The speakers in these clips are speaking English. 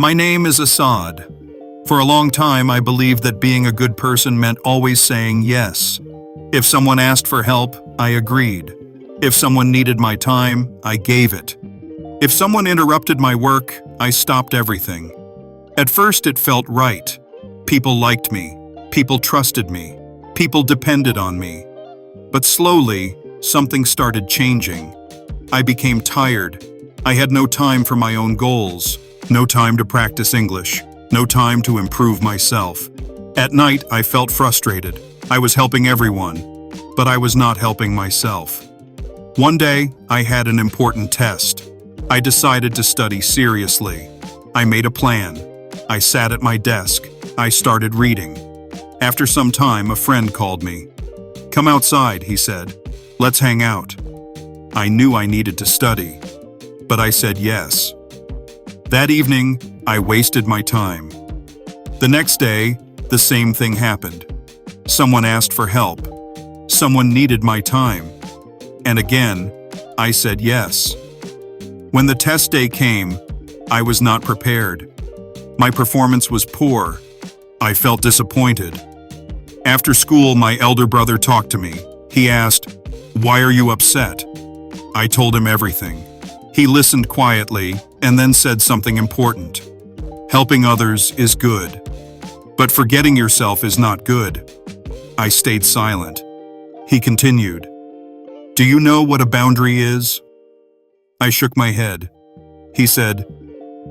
My name is Assad. For a long time, I believed that being a good person meant always saying yes. If someone asked for help, I agreed. If someone needed my time, I gave it. If someone interrupted my work, I stopped everything. At first, it felt right. People liked me. People trusted me. People depended on me. But slowly, something started changing. I became tired. I had no time for my own goals, no time to practice English, no time to improve myself. At night, I felt frustrated. I was helping everyone, but I was not helping myself. One day, I had an important test. I decided to study seriously. I made a plan. I sat at my desk. I started reading. After some time, a friend called me. "Come outside," he said. "Let's hang out." I knew I needed to study, but I said yes. That evening, I wasted my time. The next day, the same thing happened. Someone asked for help. Someone needed my time. And again, I said yes. When the test day came, I was not prepared. My performance was poor. I felt disappointed. After school, my elder brother talked to me. He asked, "Why are you upset?" I told him everything. He listened quietly and then said something important. Helping others is good, but forgetting yourself is not good. I stayed silent. He continued, "Do you know what a boundary is?" I shook my head. He said,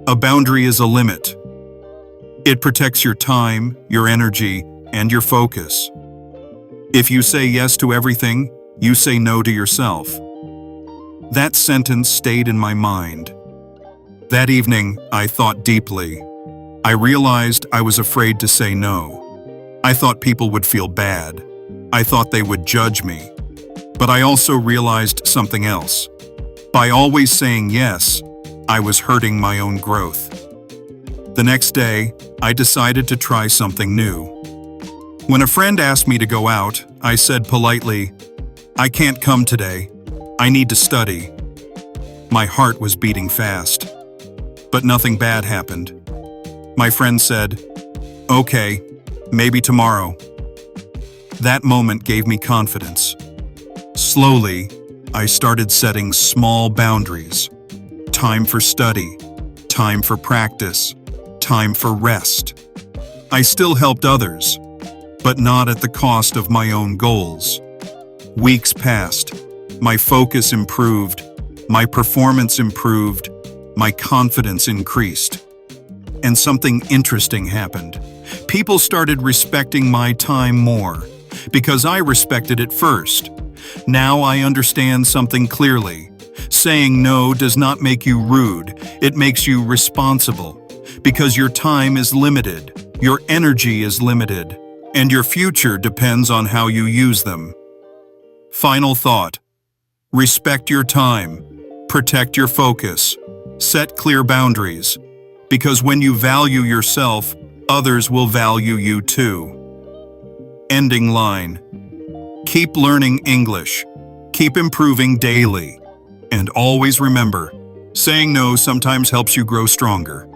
"A boundary is a limit. It protects your time, your energy, and your focus. If you say yes to everything, you say no to yourself." That sentence stayed in my mind. That evening, I thought deeply. I realized I was afraid to say no. I thought people would feel bad. I thought they would judge me. But I also realized something else. By always saying yes, I was hurting my own growth. The next day, I decided to try something new. When a friend asked me to go out, I said politely, "I can't come today. I need to study." My heart was beating fast. But nothing bad happened. My friend said, "Okay, maybe tomorrow." That moment gave me confidence. Slowly, I started setting small boundaries. Time for study, time for practice, time for rest. I still helped others, but not at the cost of my own goals. Weeks passed. My focus improved. My performance improved. My confidence increased. And something interesting happened. People started respecting my time more because I respected it first. Now I understand something clearly. Saying no does not make you rude. It makes you responsible. Because your time is limited, your energy is limited, and your future depends on how you use them. Final thought. Respect your time. Protect your focus. Set clear boundaries. Because when you value yourself, others will value you too. Ending line. Keep learning English. Keep improving daily. And always remember, saying no sometimes helps you grow stronger.